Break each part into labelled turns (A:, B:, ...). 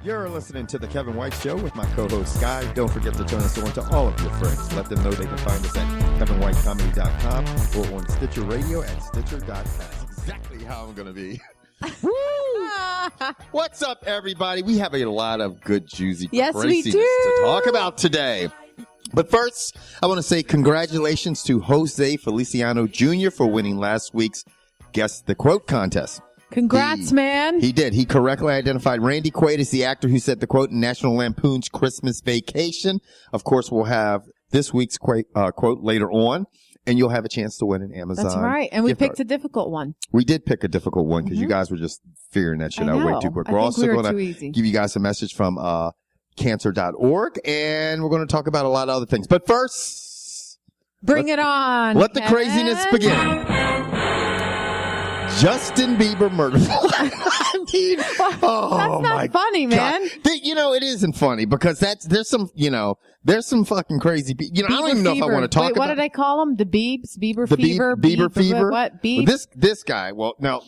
A: You're listening to The Kevin White Show with my co-host, Sky. Don't forget to turn us on to all of your friends. Let them know they can find us at kevinwhitecomedy.com or on Stitcher Radio at stitcher.com. That's exactly how I'm going to be. Woo! What's up, everybody? We have a lot of good, juicy craziness to talk about today. But first, I want to say congratulations to Jose Feliciano Jr. for winning last week's Guess the Quote contest.
B: Congrats, man.
A: He did. He correctly identified Randy Quaid as the actor who said the quote in National Lampoon's Christmas Vacation. Of course, we'll have this week's quote later on, and you'll have a chance to win an Amazon.
B: That's right. And we picked a difficult one.
A: We did pick a difficult one because you guys were just figuring that shit out way too quick. We're also going to give you guys a message from cancer.org, and we're going to talk about a lot of other things. But first,
B: bring it on.
A: Let the craziness begin. Justin Bieber murder. I mean,
B: that's not funny, man.
A: You know, it isn't funny because there's some fucking crazy people. You know, I don't even know if I want to talk about.
B: What do they call them? The Biebs? Bieber fever?
A: Bieber fever?
B: What? Biebs?
A: This guy,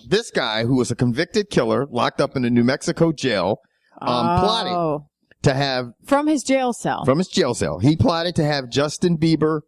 A: this guy who was a convicted killer locked up in a New Mexico jail, plotting to have.
B: From his jail cell.
A: He plotted to have Justin Bieber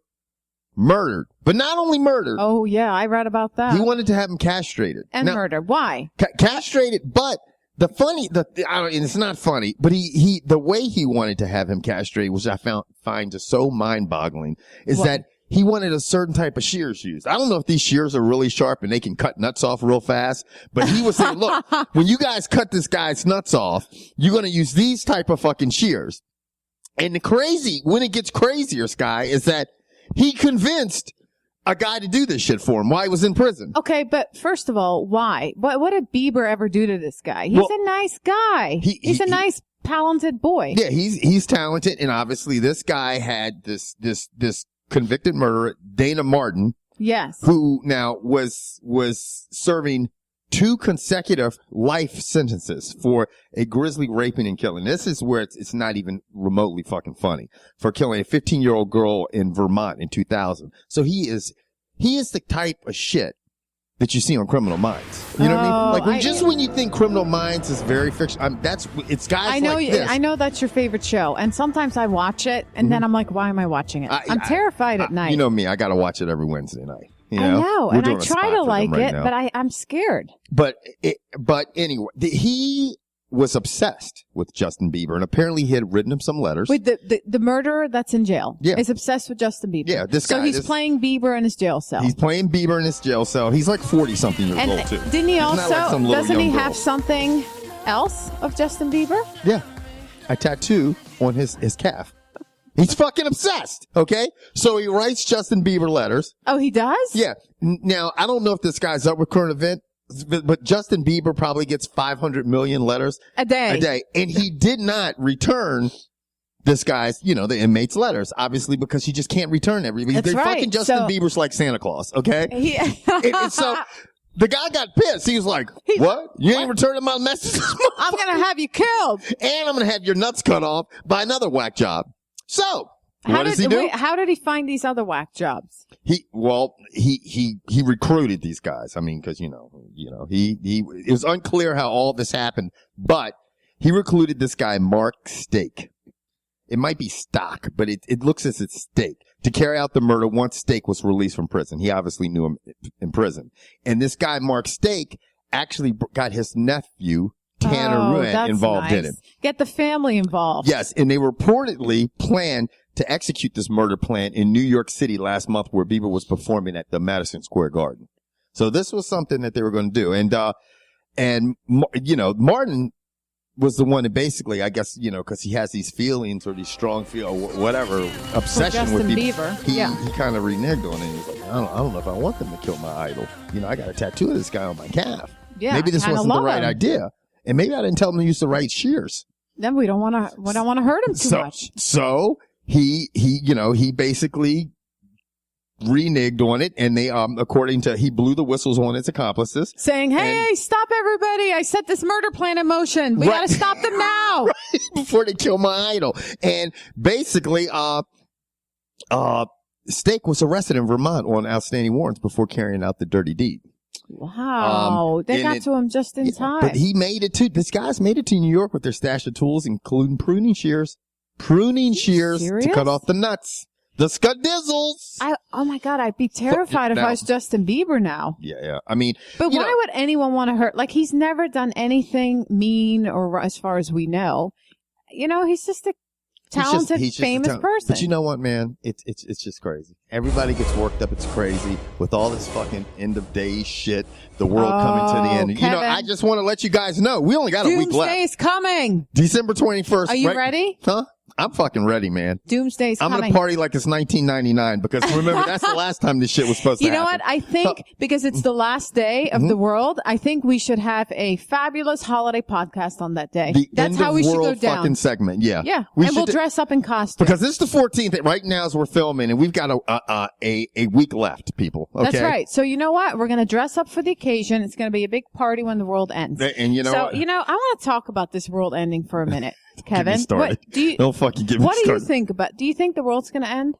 A: murdered, but not only murdered.
B: Oh, yeah, I read about that.
A: He wanted to have him castrated.
B: And murdered. Why?
A: Castrated, but it's not funny, but the way he wanted to have him castrated, which I find just so mind-boggling, is that he wanted a certain type of shears used. I don't know if these shears are really sharp and they can cut nuts off real fast, but he was saying, look, when you guys cut this guy's nuts off, you're going to use these type of fucking shears. And when it gets crazier, Sky, is that he convinced a guy to do this shit for him while he was in prison.
B: Okay, but first of all, why? What did Bieber ever do to this guy? He's a nice guy. He's a nice, talented boy.
A: Yeah, he's talented, and obviously this guy had this convicted murderer, Dana Martin.
B: Yes.
A: Who now was serving 2 consecutive life sentences for a grisly raping and killing. This is where it's not even remotely fucking funny, for killing a 15-year-old girl in Vermont in 2000. So he is the type of shit that you see on Criminal Minds. You know what I mean? Like when you think Criminal Minds is very fiction, it's guys like this.
B: I know that's your favorite show, and sometimes I watch it, and then I'm like, why am I watching it? I'm terrified at night.
A: You know me, I got to watch it every Wednesday night. You
B: know? I know, and I try to like
A: right
B: it,
A: now.
B: but I'm scared.
A: But anyway, he was obsessed with Justin Bieber, and apparently he had written him some letters.
B: Wait, the murderer that's in jail is obsessed with Justin Bieber.
A: Yeah, this guy.
B: So he's playing Bieber in his jail cell.
A: He's playing Bieber in his jail cell. He's like 40-something years old, too.
B: Didn't he also, doesn't he have
A: girl.
B: Something else of Justin Bieber?
A: Yeah, a tattoo on his calf. He's fucking obsessed, okay? So he writes Justin Bieber letters.
B: Oh, he does?
A: Yeah. Now, I don't know if this guy's up with current event, but Justin Bieber probably gets 500 million letters
B: a day.
A: And he did not return this guy's, the inmates' letters, obviously, because he just can't return everything.
B: That's right.
A: Fucking Justin Bieber's like Santa Claus, okay? And so the guy got pissed. He was like, what? You ain't returning my messages?
B: I'm going to have you killed.
A: And I'm going to have your nuts cut off by another whack job. So, what does he do?
B: How did he find these other whack jobs?
A: He recruited these guys. I mean, because, it was unclear how all this happened, but he recruited this guy, Mark Stake. It might be Stock, but it looks as it's Stake, to carry out the murder once Stake was released from prison. He obviously knew him in prison. And this guy, Mark Stake, actually got his nephew, Tanner Ruan, involved in it.
B: Get the family involved.
A: Yes, and they reportedly planned to execute this murder plan in New York City last month, where Bieber was performing at the Madison Square Garden. So this was something that they were going to do. And Martin was the one that basically, I guess, because he has these feelings or these strong obsession with
B: Bieber.
A: He kind of reneged on it. He was like, I don't know if I want them to kill my idol. I got a tattoo of this guy on my calf.
B: Yeah,
A: maybe this wasn't the right idea. And maybe I didn't tell him to use the right shears.
B: Then we don't want to hurt him too much.
A: So he basically reneged on it, and they, he blew the whistles on his accomplices,
B: saying, "Hey, stop everybody! I set this murder plan in motion. We got to stop them now
A: before they kill my idol." And basically, Stake was arrested in Vermont on outstanding warrants before carrying out the dirty deed.
B: Wow. They got to him just in time.
A: But he made it to, this guy's made it to New York with their stash of tools, including pruning shears. Pruning shears to cut off the nuts. The skadizzles.
B: Oh my God, I'd be terrified if I was Justin Bieber now.
A: Yeah. I mean,
B: but why would anyone want to hurt? Like, he's never done anything mean, or as far as we know. You know, he's just a talented, famous person.
A: But you know what, man? It's just crazy. Everybody gets worked up. It's crazy with all this fucking end of day shit. The world coming to the end.
B: Kevin.
A: You know, I just want to let you guys know we only got a week left.
B: Doomsday's coming.
A: December 21st.
B: Are you ready?
A: Huh? I'm fucking ready, man.
B: Doomsday's coming.
A: I'm going to party like it's 1999 because remember, that's the last time this shit was supposed to happen.
B: You know what? I think because it's the last day of the world, I think we should have a fabulous holiday podcast on that day. That's how we should go down.
A: Fucking segment. Yeah.
B: Yeah. And we'll dress up in costume.
A: Because this is the 14th right now as we're filming and we've got a week left, people. Okay?
B: That's right. So you know what? We're going to dress up for the occasion. It's going to be a big party when the world ends.
A: And you know what?
B: So, I want to talk about this world ending for a minute. Kevin,
A: don't fucking get me started.
B: What do you think about? Do you think the world's going to end?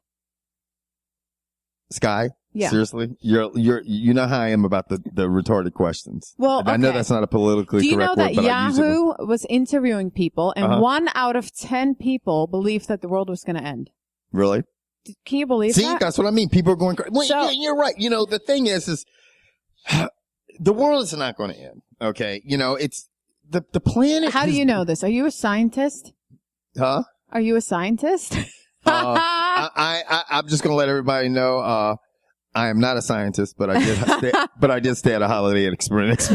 A: Sky?
B: Yeah.
A: Seriously? You know how I am about the retarded questions.
B: Well,
A: I know that's not a politically correct word, but
B: Do you know that Yahoo was interviewing people, and 1 out of 10 people believed that the world was going to end?
A: Really?
B: Can you believe that?
A: See, that's what I mean. People are going crazy. Well, you're right. You know, the thing is the world is not going to end. Okay? You know, it's the planet.
B: How do you know this? Are you a scientist?
A: Huh?
B: Are you a scientist?
A: I'm just going to let everybody know, I am not a scientist, but I did stay at a Holiday Inn Express.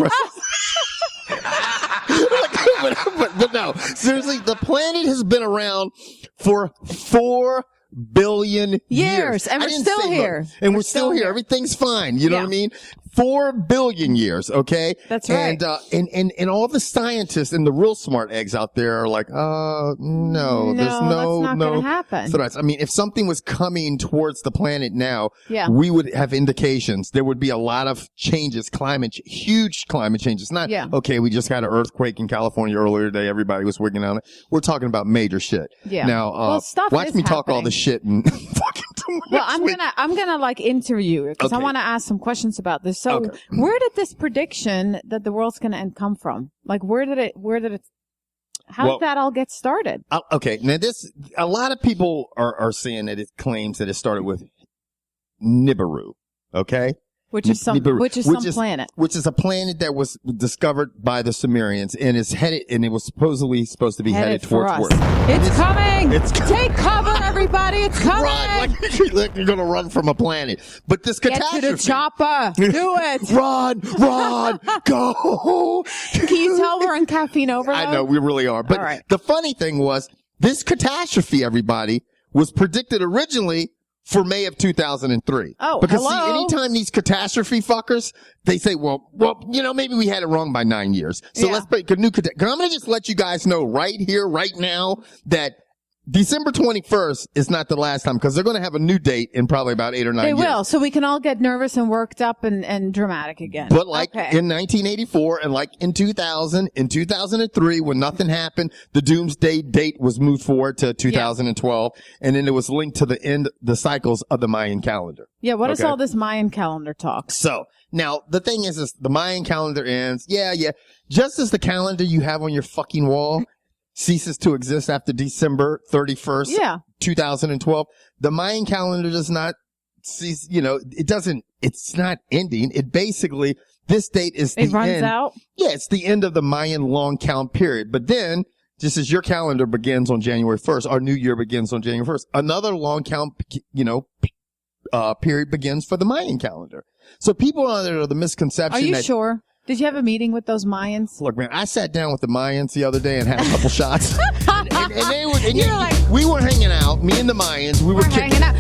A: but no, seriously, the planet has been around for 4 billion years.
B: And we're still here.
A: And we're still here. Everything's fine. You know what I mean? 4 billion years. Okay.
B: That's right.
A: And all the scientists and the real smart eggs out there are like, no, there's
B: that's not going to happen.
A: So I mean, if something was coming towards the planet now,
B: we
A: would have indications. There would be a lot of changes, huge climate changes. Not, okay, we just had an earthquake in California earlier today. Everybody was working on it. We're talking about major shit.
B: Yeah.
A: Now, watch me talk all this shit and fucking
B: well, I'm gonna like interview you because I want to ask some questions about this. So, where did this prediction that the world's going to end come from? Like, how did that all get started?
A: Okay, now a lot of people are saying that it claims that it started with Nibiru. Okay.
B: Which is some planet.
A: Which is a planet that was discovered by the Sumerians and is headed, and it was supposedly supposed to be headed towards Earth.
B: It's coming! Take cover, everybody! It's coming!
A: Run! Like you're gonna run from a planet. But this catastrophe.
B: Get to the chopper! Do it!
A: Run! Go!
B: Can you tell we're in caffeine overload?
A: I know, we really are. But the funny thing was, this catastrophe, everybody, was predicted originally for May of 2003.
B: Oh,
A: because see, anytime these catastrophe fuckers, they say, well, maybe we had it wrong by 9 years. So let's make a new catastrophe. I'm going to just let you guys know right here, right now, that December 21st is not the last time because they're going to have a new date in probably about 8 or 9 years.
B: They will, so we can all get nervous and worked up and dramatic again.
A: But in 1984 and like in 2000, in 2003, when nothing happened, the doomsday date was moved forward to 2012, and then it was linked to the cycles of the Mayan calendar.
B: Yeah, what is all this Mayan calendar talk?
A: So, now, the thing is the Mayan calendar ends, just as the calendar you have on your fucking wall ceases to exist after December 31st, 2012. The Mayan calendar does not cease, it's not ending. It basically, this date is the end. It runs out? Yeah, it's the end of the Mayan long count period. But then, just as your calendar begins on January 1st, our new year begins on January 1st, another long count, period begins for the Mayan calendar. So people are under the misconception.
B: Are you sure? Did you have a meeting with those Mayans?
A: Look, man, I sat down with the Mayans the other day and had a couple shots. We were hanging out, me and the Mayans. We were hanging out.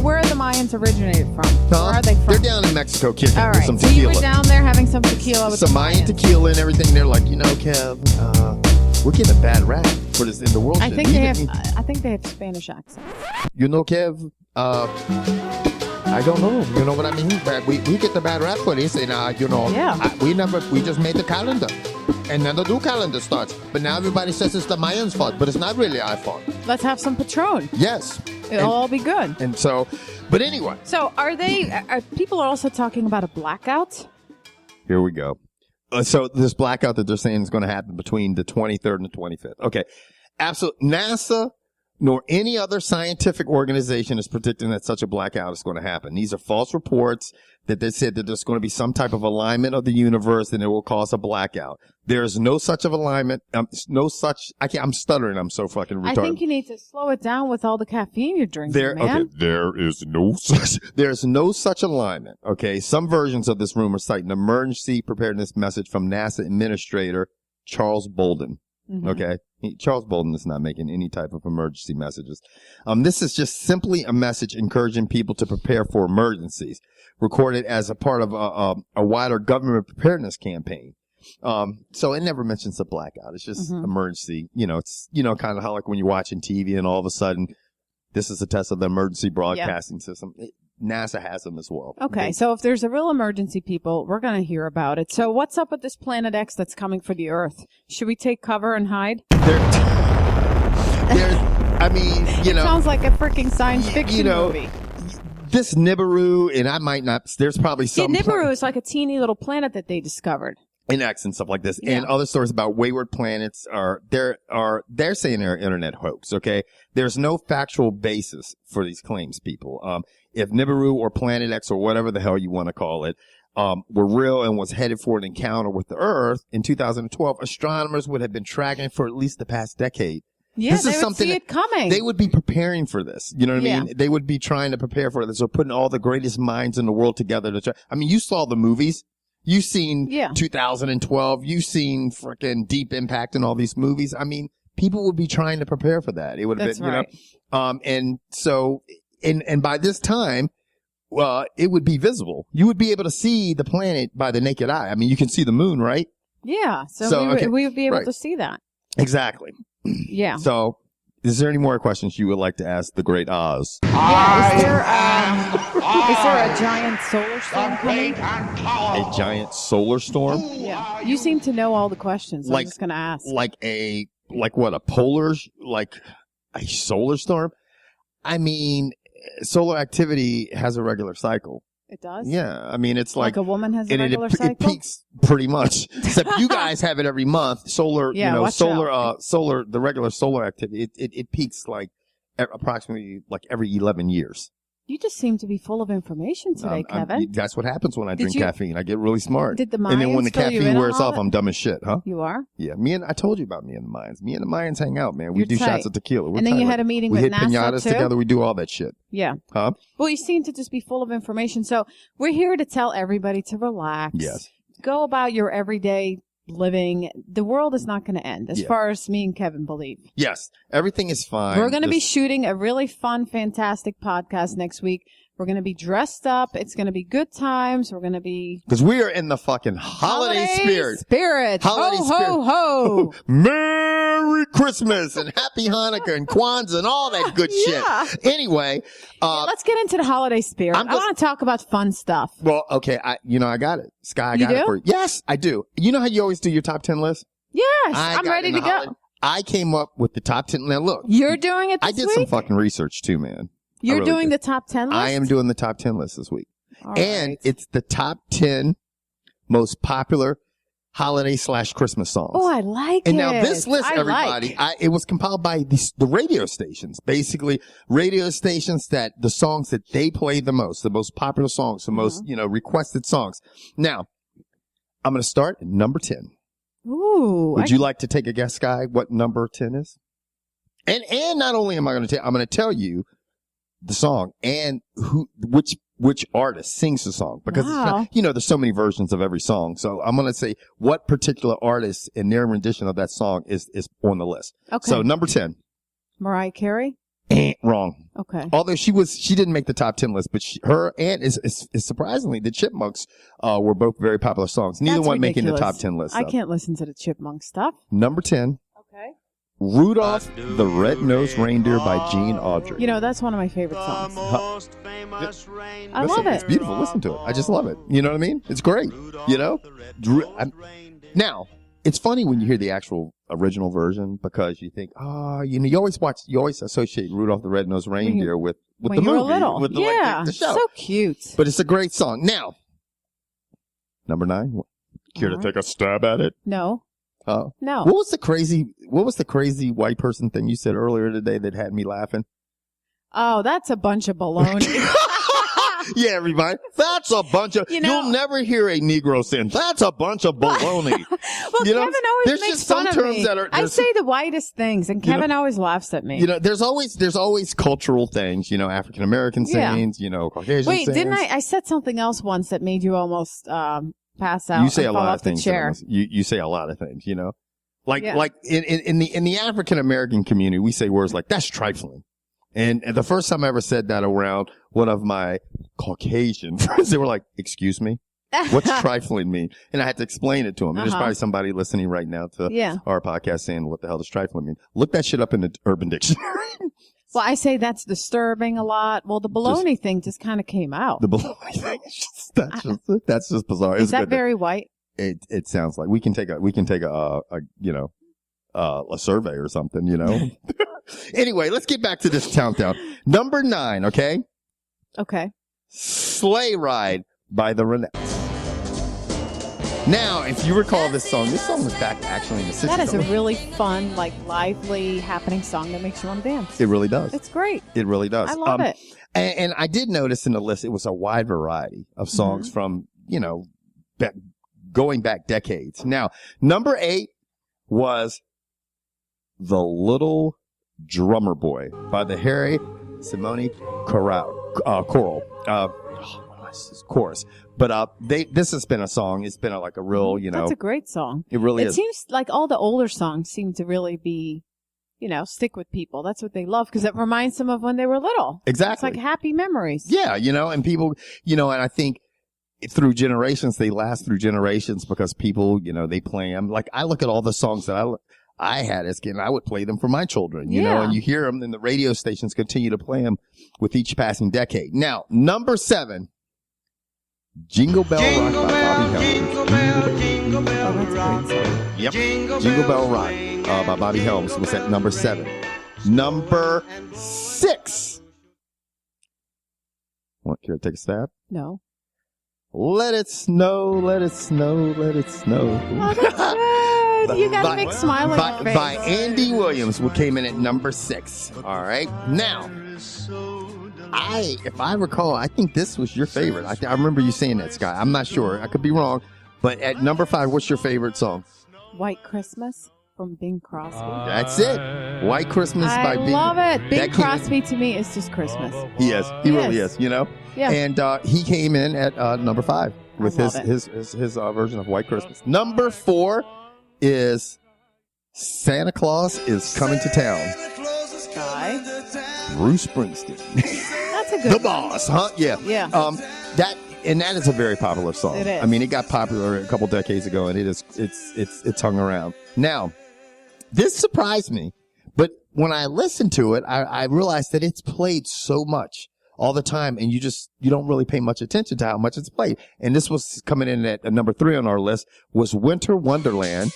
B: Where are the Mayans originated from? Where are they from?
A: They're down in Mexico kicking
B: with
A: some tequila.
B: So you were down there having some tequila with
A: some Mayan tequila and everything. They're like, Kev, we're getting a bad rap for this in the world.
B: I think they have Spanish accent.
A: Kev, I don't know. You know what I mean? But we get the bad rap for this, and we just made the calendar, and then the new calendar starts. But now everybody says it's the Mayans' fault, but it's not really our fault.
B: Let's have some Patron.
A: Yes,
B: it'll all be good.
A: And so, but anyway.
B: So are people are also talking about a blackout?
A: Here we go. So this blackout that they're saying is going to happen between the 23rd and the 25th. Okay. Absolutely. NASA nor any other scientific organization is predicting that such a blackout is going to happen. These are false reports that they said that there's going to be some type of alignment of the universe and it will cause a blackout. There is no such of alignment. I'm stuttering. I'm so fucking retarded.
B: I think you need to slow it down with all the caffeine you're drinking, man.
A: Okay, there's no such alignment. Okay, some versions of this rumor cite an emergency preparedness message from NASA Administrator Charles Bolden. Mm-hmm. Okay. Charles Bolden is not making any type of emergency messages. This is just simply a message encouraging people to prepare for emergencies, recorded as a part of a wider government preparedness campaign. So it never mentions a blackout. It's just emergency. It's, kind of how like when you're watching TV and all of a sudden this is a test of the emergency broadcasting system. NASA has them as well.
B: Okay, so if there's a real emergency, people, we're going to hear about it. So what's up with this Planet X that's coming for the Earth? Should we take cover and hide? It sounds like a freaking science fiction movie.
A: This Nibiru, and I might not, there's probably some.
B: Yeah, Nibiru is like a teeny little planet that they discovered.
A: In X and stuff like this, and other stories about wayward planets they're saying they're internet hoax. Okay, there's no factual basis for these claims, people. If Nibiru or Planet X or whatever the hell you want to call it, were real and was headed for an encounter with the Earth in 2012, astronomers would have been tracking for at least the past decade.
B: Yeah, this is something see it coming.
A: They would be preparing for this. You know what I mean? They would be trying to prepare for this, or putting all the greatest minds in the world together to try. I mean, you saw the movies. You've seen 2012. You've seen freaking Deep Impact and all these movies. I mean, people would be trying to prepare for that. It would have been,
B: right.
A: And so, and by this time, it would be visible. You would be able to see the planet by the naked eye. I mean, you can see the moon, right?
B: Yeah. So we would be able to see that.
A: Exactly.
B: Yeah.
A: So, is there any more questions you would like to ask the great Oz?
B: Yeah, is there a giant solar storm coming?
A: A giant solar storm?
B: Yeah. You seem to know all the questions, so I'm just going to ask.
A: Like a solar storm? I mean, solar activity has a regular cycle.
B: It does?
A: Yeah. I mean, it's like
B: a woman has a regular cycle?
A: It peaks pretty much. Except you guys have it every month. Solar, the regular solar activity, it peaks like approximately like every 11 years.
B: You just seem to be full of information today, Kevin.
A: That's what happens when I drink caffeine. I get really smart.
B: Did the Mayans
A: And then when the caffeine wears off, I'm dumb as shit, huh?
B: You are?
A: Yeah. I told you about me and the Mayans. Me and the Mayans hang out, man. We do shots of tequila.
B: And then you had a meeting with NASA,
A: we hit pinatas together. We do all that shit.
B: Yeah.
A: Huh?
B: Well, you seem to just be full of information. So we're here to tell everybody to relax.
A: Yes.
B: Go about your everyday living. The world is not going to end, as far as me and Kevin believe.
A: Yes. Everything is fine.
B: We're going to be shooting a really fun, fantastic podcast next week. We're going to be dressed up. It's going to be good times. We're going to be...
A: Because we are in the fucking holiday spirit.
B: Holiday spirit. Ho, ho.
A: Merry Christmas and Happy Hanukkah and Kwanzaa and all that good shit. Anyway.
B: Let's get into the holiday spirit. I want to talk about fun stuff.
A: Well, okay. I got it. Sky, I got it for you. Yes, I do. You know how you always do your top 10 list?
B: Yes. I'm ready to go.
A: I came up with the top 10. Now, look.
B: You're doing it this week?
A: I did some fucking research too, man.
B: You're doing the top 10 list?
A: I am doing the top 10 list this week. And it's the top 10 most popular holiday/Christmas songs.
B: Oh, I like it.
A: And now this list, everybody, it was compiled by the radio stations. Basically, radio stations that the songs that they play the most popular songs, the most, requested songs. Now, I'm going to start at number 10.
B: Ooh.
A: Would you like to take a guess, Sky, what number 10 is? And not only am I going to I'm going to tell you the song and which artist sings the song, because it's not, there's so many versions of every song. So I'm going to say what particular artist and their rendition of that song is on the list. Okay. So number 10.
B: Mariah Carey?
A: Wrong.
B: Okay.
A: Although she didn't make the top 10 list, but her and is surprisingly, the Chipmunks were both very popular songs. Neither one making the top 10 list.
B: I can't listen to the Chipmunk stuff.
A: Number 10.
B: Okay.
A: Rudolph the Red-Nosed Reindeer by Gene Autry.
B: That's one of my favorite songs. I love it.
A: It's beautiful. Listen to it. I just love it. You know what I mean? It's great. Now, it's funny when you hear the actual original version, because you think, you always associate Rudolph the Red-Nosed Reindeer with the movie.
B: Little.
A: With the show.
B: So cute.
A: But it's a great song. Now, number 9. Care to take a stab at it?
B: No.
A: No. What was the crazy white person thing you said earlier today that had me laughing?
B: Oh, that's a bunch of baloney.
A: Yeah, everybody. That's a bunch of... You'll never hear a Negro saying, that's a bunch of baloney.
B: Well, Kevin always makes fun of me. I say the whitest things, and Kevin always laughs at me.
A: There's always cultural things, African-American sayings, Caucasian sayings.
B: Wait, didn't I said something else once that made you almost pass out?
A: You say a
B: fall
A: lot
B: off
A: of things. You say a lot of things, Like in the African-American community, we say words like, that's trifling. And the first time I ever said that around one of my Caucasian friends, they were like, excuse me? What's trifling mean? And I had to explain it to them. And there's probably somebody listening right now to our podcast saying, what the hell does trifling mean? Look that shit up in the Urban Dictionary.
B: Well, I say that's disturbing a lot. Well, the baloney thing just kind of came out.
A: The baloney thing, that's just bizarre.
B: Is that very white?
A: It sounds like we can take a survey or something, Anyway, let's get back to this countdown. Number 9, okay?
B: Okay.
A: Sleigh Ride by the Ronettes. Now, if you recall this song was back actually in the 60s.
B: That is a really fun, lively, happening song that makes you want to dance.
A: It really does.
B: It's great.
A: It really does.
B: I love it.
A: And I did notice in the list, it was a wide variety of songs from, going back decades. Now, number 8 was The Little Drummer Boy by the Harry Simone Choral. Chorus. But this has been a song. It's been a real,
B: That's a great song.
A: It really is.
B: It seems like all the older songs seem to really be, stick with people. That's what they love because it reminds them of when they were little.
A: Exactly.
B: It's like happy memories.
A: Yeah, and people, and I think through generations, they last through generations because people, they play them. Like I look at all the songs that I had as a kid, and I would play them for my children, and you hear them, and the radio stations continue to play them with each passing decade. Now, number 7, Jingle Bell Rock by Bobby Helms.
B: Jingle Bell Rock.
A: Yep, Jingle Bell Rock by Bobby Helms was at number 7. Number 6. Want to take a stab?
B: No.
A: Let it snow, let it snow, let it snow.
B: Oh, that's good. You got a big smile on your face.
A: By Andy Williams, who came in at number 6. All right. Now, if I recall, I think this was your favorite. I remember you saying that, Sky. I'm not sure. I could be wrong. But at number 5, what's your favorite song?
B: White Christmas from Bing Crosby.
A: That's it. White Christmas by Bing. I
B: love it. Bing Crosby to me is just Christmas.
A: He is. He really is, Yeah. And he came in at number 5 with his version of White Christmas. Number 4 is Santa Claus is Coming to Town.
B: Sky.
A: Bruce Springsteen.
B: That's a good
A: The Boss, huh? Yeah.
B: Yeah.
A: That is a very popular song.
B: It is.
A: I mean, it got popular a couple decades ago, and it's hung around. Now, this surprised me, but when I listened to it, I realized that it's played so much all the time, and you don't really pay much attention to how much it's played. And this was coming in at number 3 on our list was Winter Wonderland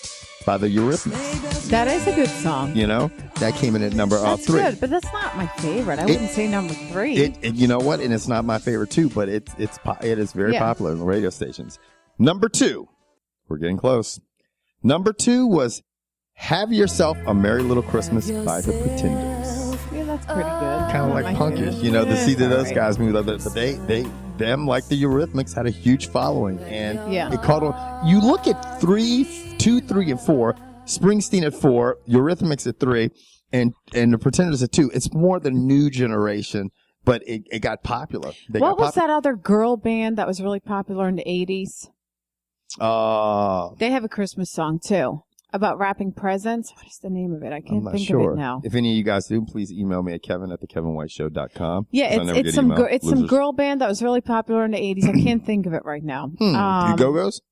A: by the Eurythmics.
B: That is a good song.
A: That came in at number 3.
B: That's good, but that's not my favorite. I wouldn't say number 3.
A: You know what? And it's not my favorite too, but it is very popular in the radio stations. Number 2, we're getting close. Number 2 was Have Yourself a Merry Little Christmas by the Pretenders.
B: Yeah, that's pretty good.
A: Kind of like punkish, to see that those guys move. But them like the Eurythmics had a huge following, and it caught on. You look at 2, 3, and 4. Springsteen at 4, Eurythmics at 3, and the Pretenders at 2. It's more the new generation, but it got popular.
B: What was that other girl band that was really popular in the 80s? They have a Christmas song too. About wrapping presents. What is the name of it? I can't think of it now.
A: If any of you guys do, please email me at kevin@thekevinwhiteshow.com.
B: Yeah, it's some girl band that was really popular in the 80s. I can't think of it right now.
A: The Go-Go's?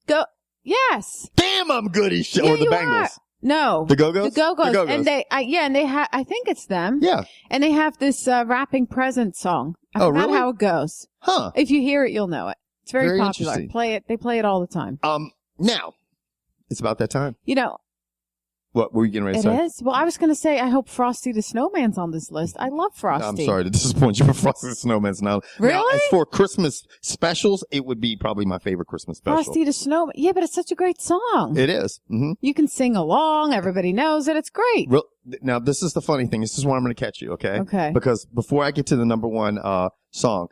B: Yes.
A: Damn, I'm good at show. Or the Bangles.
B: No.
A: The Go-Go's?
B: The Go-Go's. And I think it's them.
A: Yeah.
B: And they have this wrapping present song. I forgot how it goes.
A: Huh.
B: If you hear it, you'll know it. It's very popular.
A: Interesting.
B: They play it all the time.
A: Now, it's about that time. What were you getting ready to say?
B: It is. Well, I was going to say, I hope Frosty the Snowman's on this list. I love Frosty.
A: I'm sorry to disappoint you, but Frosty the Snowman's not.
B: Really?
A: Now, as for Christmas specials, it would be probably my favorite Christmas special.
B: Frosty the Snowman. Yeah, but it's such a great song.
A: It is. Mm-hmm.
B: You can sing along. Everybody knows it. It's great.
A: Now, this is the funny thing. This is where I'm going to catch you, okay?
B: Okay.
A: Because before I get to the number one song,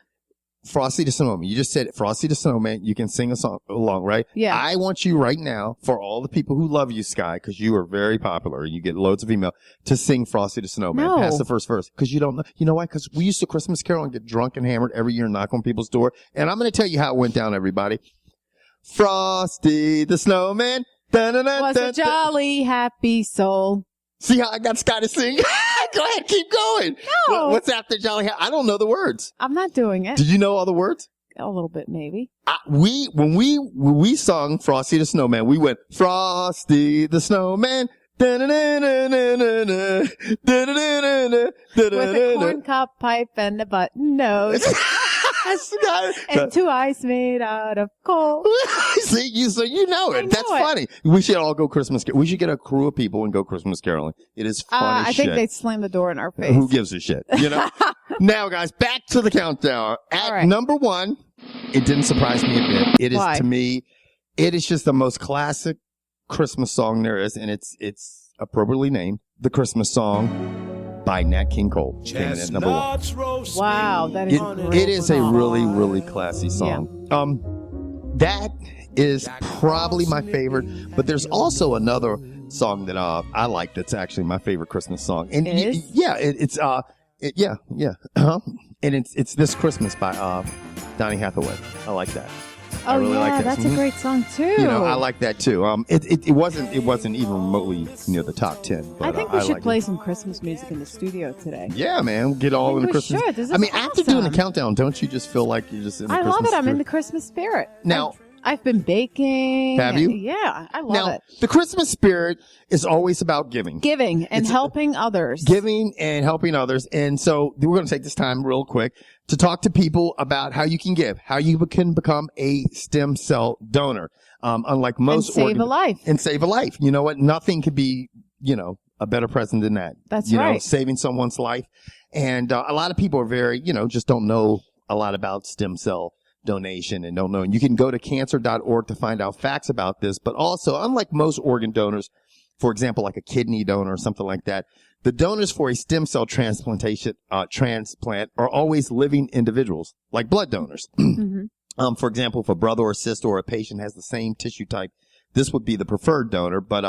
A: Frosty the Snowman. You just said Frosty the Snowman. You can sing a song along, right?
B: Yeah.
A: I want you right now, for all the people who love you, Sky, because you are very popular. You get loads of email, to sing Frosty the Snowman.
B: No.
A: Past the first verse. Because you don't know. You know why? Because we used to Christmas carol and get drunk and hammered every year and knock on people's door. And I'm going to tell you how it went down, everybody. Frosty the Snowman.
B: Was a jolly, happy soul.
A: See how I got Sky to sing? Go ahead, keep going.
B: No.
A: What's after Jolly? I don't know the words.
B: I'm not doing it.
A: Did you know all the words?
B: A little bit, maybe.
A: When we sung Frosty the Snowman, we went Frosty the Snowman. With
B: a corn cob pipe and a button nose. And 2 eyes made out of coal.
A: See, so you know it. That's
B: it.
A: funny. We should all go Christmas. We should get a crew of people and go Christmas caroling. It is funny
B: I
A: shit.
B: think they'd slam the door in our face.
A: Who gives a shit? You know? Now, guys, back to the countdown. At number one, it didn't surprise me a bit. It is, to me, it is just the most classic Christmas song there is, and it's appropriately named The Christmas Song by Nat King Cole. Came in at number one.
B: Wow, that is great.
A: It is a really, really classy song. Yeah. That is probably my favorite, but there's also another song that I like that's actually my favorite Christmas song. And it's and it's This Christmas by Donny Hathaway. I like that.
B: Oh,
A: really like that.
B: That's a great song too.
A: You know, I like that too. It wasn't even remotely near the top 10. But,
B: I think we should play some Christmas music in the studio today.
A: Yeah, man, get all in the Christmas.
B: Should. This is
A: after doing the countdown, don't you just feel like you're just in the Christmas
B: love it. I'm
A: spirit?
B: in the Christmas spirit.
A: Now,
B: I've been baking.
A: Have you?
B: Yeah, I love it.
A: The Christmas spirit is always about giving.
B: Giving and helping others.
A: Giving and helping others. And so we're going to take this time real quick to talk to people about how you can give, how you can become a stem cell donor. Unlike most
B: and save a life.
A: And save a life. You know what? Nothing could be, a better present than that.
B: That's
A: right.
B: You
A: know, saving someone's life. And a lot of people are very, just don't know a lot about stem cell donation and don't know. And you can go to cancer.org to find out facts about this. But also, unlike most organ donors, for example, like a kidney donor or something like that, the donors for a stem cell transplant are always living individuals, like blood donors. Mm-hmm. For example, if a brother or sister or a patient has the same tissue type, this would be the preferred donor. But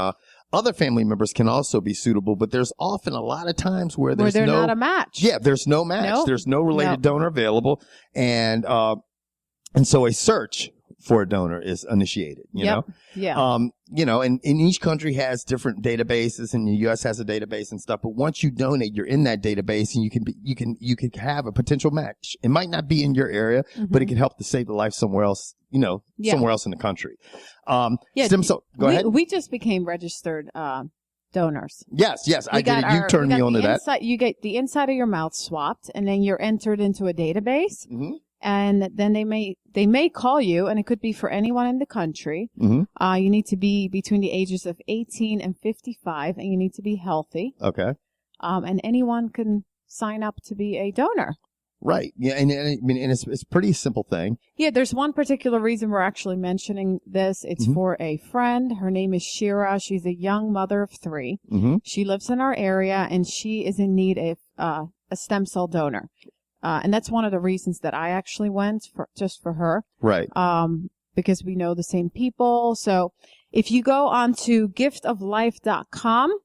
A: other family members can also be suitable. But there's often a lot of times where there's
B: not a match.
A: Yeah, there's no match. Nope. There's no related donor available. And so a search for a donor is initiated, you know?
B: Yeah.
A: And each country has different databases, and the U.S. has a database and stuff. But once you donate, you're in that database, and you can have a potential match. It might not be in your area, but it can help to save the life somewhere else, somewhere else in the country. Stem cell, go ahead.
B: We just became registered, donors.
A: Yes, I did. You turned me on to that.
B: You get the inside of your mouth swapped, and then you're entered into a database. Mm-hmm. And then they may call you, and it could be for anyone in the country. Mm-hmm. You need to be between the ages of 18 and 55, and you need to be healthy.
A: Okay.
B: And anyone can sign up to be a donor.
A: Right. Yeah. And it's a pretty simple thing.
B: Yeah. There's one particular reason we're actually mentioning this. It's for a friend. Her name is Shira. She's a young mother of 3. Mm-hmm. She lives in our area, and she is in need of a stem cell donor. And that's one of the reasons that I actually went just for her.
A: Right.
B: Because we know the same people. So if you go on to giftoflife.com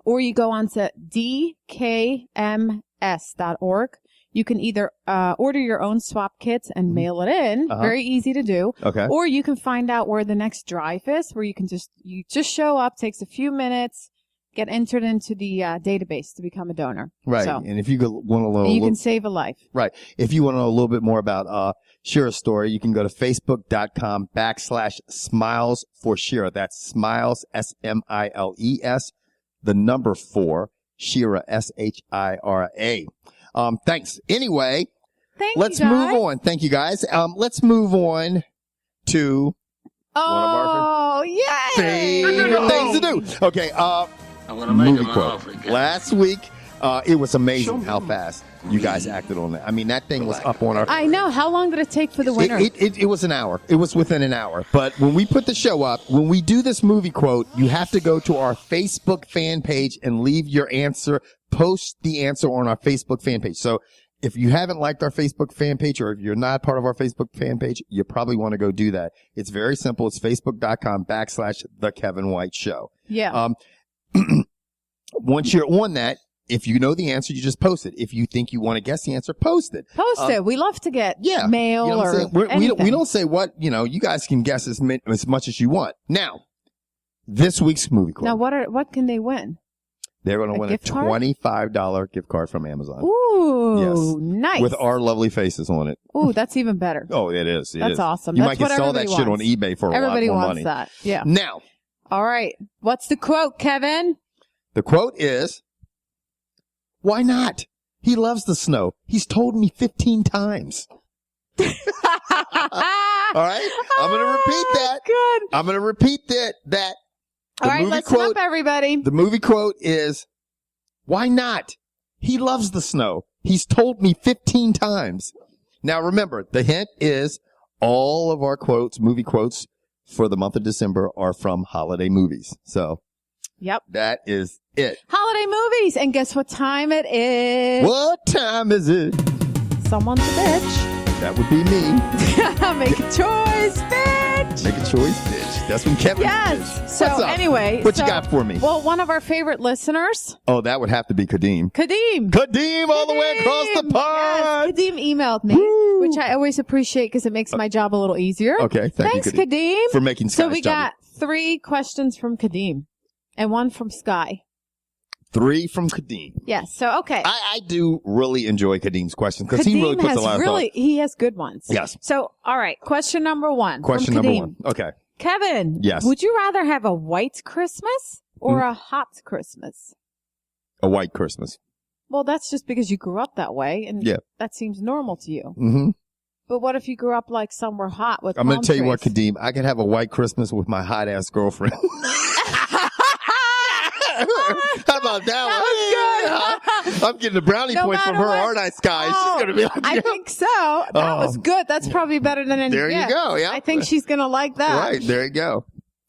B: or you go on to dkms.org, you can either order your own swap kits and mail it in. Uh-huh. Very easy to do.
A: Okay.
B: Or you can find out where the next drive is, where you can just show up, takes a few minutes, get entered into the database to become a donor.
A: Right.
B: So,
A: and if you want to know,
B: you can save a life.
A: Right. If you want to know a little bit more about Shira's story, you can go to facebook.com/smiles for Shira. That's smiles, SMILES, the number 4, Shira, SHIRA. Thanks. Anyway, let's move on. Thank you, guys. Let's move on to one of our
B: Oh, yay!
A: Favorite things to do. Okay,
C: I'm gonna make
A: movie
C: him an
A: quote.
C: offer again.
A: Last week, it was amazing how fast you guys acted on that. I mean, that thing was up on our...
B: I know. How long did it take for the winner?
A: It was an hour. It was within an hour. But when we put the show up, when we do this movie quote, you have to go to our Facebook fan page and leave your answer. Post the answer on our Facebook fan page. So if you haven't liked our Facebook fan page, or if you're not part of our Facebook fan page, you probably want to go do that. It's very simple. It's facebook.com/The Kevin White Show.
B: Yeah.
A: Once you're on that, if you know the answer, you just post it. If you think you want to guess the answer, post it.
B: Post it. We love to get mail
A: you know
B: or anything.
A: we don't say what, you guys can guess as much as you want. Now, this week's movie quote.
B: Now, what can they win?
A: They're going to win a $25 gift card from Amazon.
B: Ooh, nice.
A: With our lovely faces on it.
B: Ooh, that's even better.
A: Oh, it is.
B: That's awesome.
A: You
B: That's
A: might
B: what
A: sell that
B: everybody
A: shit on
B: wants.
A: eBay for a lot more money.
B: Everybody wants that. Yeah.
A: Now,
B: all right. What's the quote, Kevin?
A: the quote is, why not? He loves the snow. He's told me 15 times. All right? I'm going to repeat that.
B: Good.
A: I'm going to repeat that.
B: All right, listen up, everybody.
A: The movie quote is, why not? He loves the snow. He's told me 15 times. Now, remember, the hint is all of our quotes, movie quotes for the month of December are from holiday movies. So,
B: yep,
A: that is it.
B: Holiday movies. And guess what time it is?
A: What time is it?
B: Someone's a bitch.
A: That would be me.
B: Make a choice, bitch.
A: Make a choice, bitch. That's when Kevin
B: Yes.
A: is.
B: So
A: What's up?
B: anyway.
A: What you got for me?
B: Well, one of our favorite listeners.
A: Oh, that would have to be Kadeem. Kadeem all the way across the pond.
B: Yes, Kadeem emailed me, which I always appreciate because it makes my job a little easier.
A: Okay.
B: Thanks,
A: you,
B: Kadeem.
A: For making Sky's
B: So we
A: job
B: got 3 questions from Kadeem and 1 from Sky.
A: 3 from Kadeem.
B: Yes. So, okay.
A: I do really enjoy Kadeem's questions because he really puts a lot of thought.
B: He has good ones.
A: Yes.
B: So, all right. Question number 1.
A: Question
B: from
A: number
B: Kadeem.
A: 1. Okay.
B: Kevin.
A: Yes.
B: Would you rather have a white Christmas or a hot Christmas?
A: A white Christmas.
B: Well, that's just because you grew up that way, and that seems normal to you.
A: Mm-hmm.
B: But what if you grew up like somewhere hot with
A: I'm going to tell you what,
B: trees?
A: Kadeem. I could have a white Christmas with my hot-ass girlfriend. How about that one? I'm getting the brownie points from her, aren't I, Sky? She's going to be like,
B: I think so. That was good. That's probably better than any
A: There you go. Yeah.
B: I think she's going to like that.
A: Right. There you go.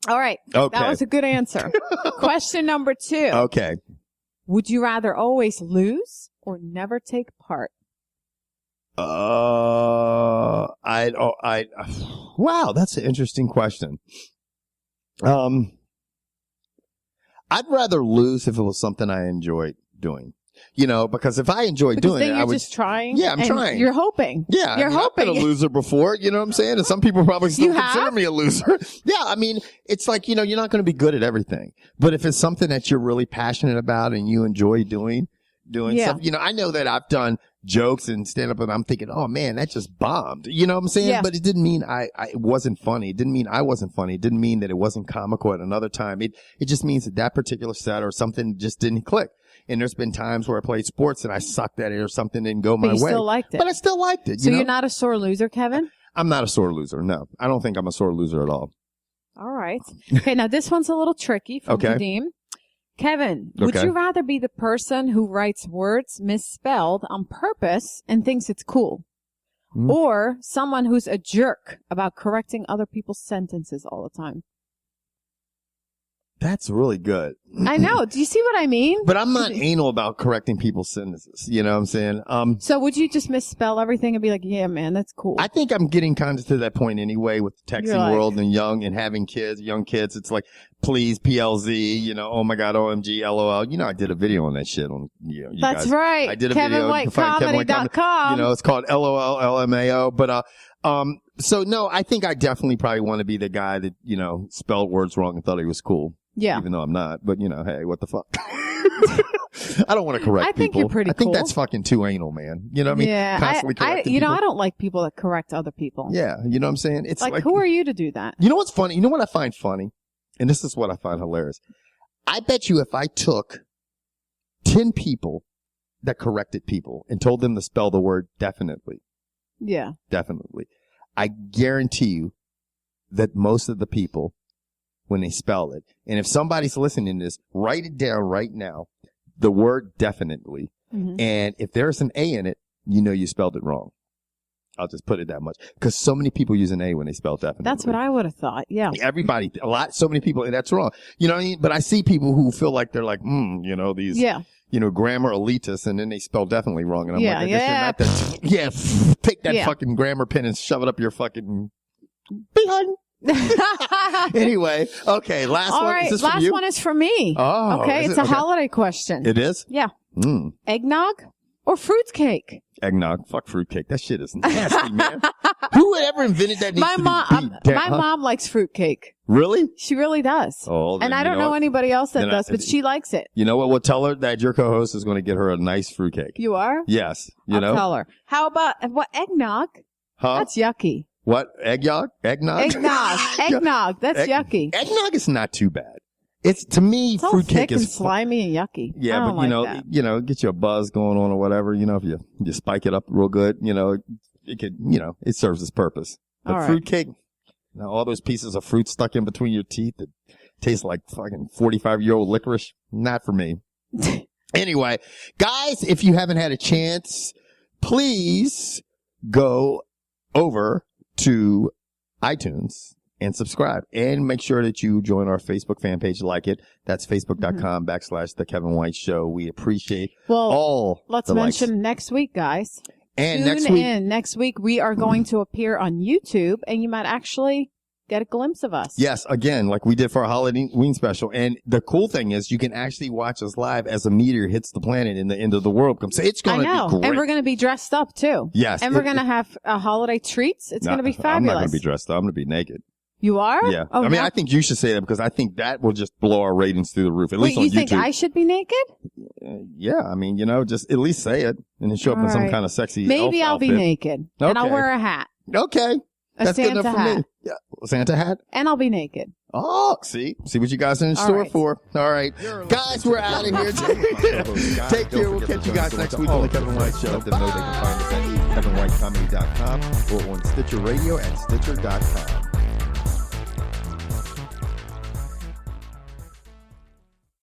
B: All right.
A: Okay.
B: That was a good answer. Question number 2.
A: Okay.
B: Would you rather always lose or never take part?
A: Wow, that's an interesting question. I'd rather lose if it was something I enjoyed doing. Because if I enjoyed doing it, I would
B: just trying.
A: Yeah, I'm trying.
B: You're hoping.
A: Yeah,
B: you're hoping.
A: I've been a loser before. You know what I'm saying? And some people probably still
B: You
A: consider
B: have?
A: me a loser. Yeah, I mean, it's like you're not going to be good at everything. But if it's something that you're really passionate about and you enjoy doing stuff, I know that I've done jokes and stand up and I'm thinking, oh man, that just bombed. You know what I'm saying?
B: Yeah.
A: But it didn't mean it wasn't funny. It didn't mean I wasn't funny. It didn't mean that it wasn't comical at another time. It just means that particular set or something just didn't click. And there's been times where I played sports and I sucked at it or something didn't go my way.
B: But you still liked it.
A: But I still liked it.
B: So you're not a sore loser, Kevin?
A: I'm not a sore loser. No, I don't think I'm a sore loser at all.
B: All right. Okay, now this one's a little tricky from Kadeem. Kevin, would you rather be the person who writes words misspelled on purpose and thinks it's cool? Or someone who's a jerk about correcting other people's sentences all the time?
A: That's really good.
B: I know. Do you see what I mean?
A: But I'm not anal about correcting people's sentences. You know what I'm saying?
B: So would you just misspell everything and be like, yeah, man, that's cool?
A: I think I'm getting kind of to that point anyway with the texting world and young kids. It's like, please, PLZ, oh my God, OMG, LOL. I did a video on that shit on, you
B: That's
A: guys.
B: right.
A: I did a video.
B: KevinWhiteComedy.com.
A: It's called LOL, LMAO. But, so no, I think I definitely probably want to be the guy that, spelled words wrong and thought he was cool.
B: Yeah.
A: Even though I'm not, but hey, what the fuck? I don't want to correct people.
B: I think you're pretty cool.
A: I think that's fucking too anal, man. You know what I mean?
B: Yeah.
A: Constantly correcting people.
B: I don't like people that correct other people.
A: Yeah. You know what I'm saying? It's like,
B: who are you to do that?
A: You know what's funny? You know what I find funny? And this is what I find hilarious. I bet you if I took 10 people that corrected people and told them to spell the word definitely.
B: Yeah.
A: Definitely. I guarantee you that most of the people when they spell it. And if somebody's listening to this, write it down right now. The word definitely. Mm-hmm. And if there's an A in it, you know you spelled it wrong. I'll just put it that much. Because so many people use an A when they spell definitely.
B: That's what I would have thought. Yeah.
A: Everybody, so many people, and that's wrong. You know what I mean? But I see people who feel like they're like, you know, these, grammar elitists, and then they spell definitely wrong. And I'm like, I guess you're not that. Take that fucking grammar pen and shove it up your fucking behind. Anyway, okay, last
B: All
A: one.
B: Right,
A: is this
B: last
A: from you?
B: one is for me.
A: Oh,
B: okay, it's a holiday question.
A: It is?
B: Yeah. Eggnog or fruitcake?
A: Eggnog. Fuck fruitcake. That shit is nasty, man. Who would ever invented that?
B: My mom likes fruitcake.
A: Really?
B: She really does.
A: Oh,
B: and I don't know anybody else that does, but she likes it.
A: You know what? We'll tell her that your co-host is going to get her a nice fruitcake.
B: You are?
A: Yes.
B: I'll tell her. How about eggnog?
A: Huh?
B: That's yucky.
A: What? Eggnog? Eggnog?
B: Eggnog. That's yucky.
A: Eggnog is not too bad. It's, to me,
B: it's
A: fruitcake
B: is slimy and yucky.
A: Yeah, but get you a buzz going on or whatever. You know, if you spike it up real good, you know, it could, it serves its purpose. But fruitcake, all those pieces of fruit stuck in between your teeth that taste like fucking 45-year-old licorice, not for me. Anyway, guys, if you haven't had a chance, please go over to iTunes and subscribe, and make sure that you join our Facebook fan page. Like it. That's facebook.com/The Kevin White Show. We appreciate all
B: let's
A: the
B: mention
A: likes.
B: Next week, guys.
A: And
B: next week we are going to appear on YouTube, and you might actually get a glimpse of us.
A: Yes, again, like we did for our Halloween special. And the cool thing is you can actually watch us live as a meteor hits the planet and the end of the world comes. So it's going to be great.
B: And we're going to be dressed up too.
A: Yes.
B: And we're going to have holiday treats. It's going to be fabulous.
A: I'm not going to be dressed up. I'm going to be naked.
B: You are?
A: Yeah. Oh, I think you should say that because I think that will just blow our ratings through the roof. At least on YouTube.
B: You think I should be naked?
A: Yeah. I mean, just at least say it and then show up in some kind of sexy
B: Maybe I'll
A: outfit.
B: be naked. Okay. And I'll wear a hat.
A: Okay. That's
B: Santa
A: good enough
B: hat.
A: for me. Yeah. Santa hat.
B: And I'll be naked.
A: Oh, see what you guys are in store for. All right. Guys, we're out of here. Take care. We'll catch you guys next week on The Kevin White Show. Let them know they can find us at kevinwhitecomedy.com or on Stitcher Radio at Stitcher.com.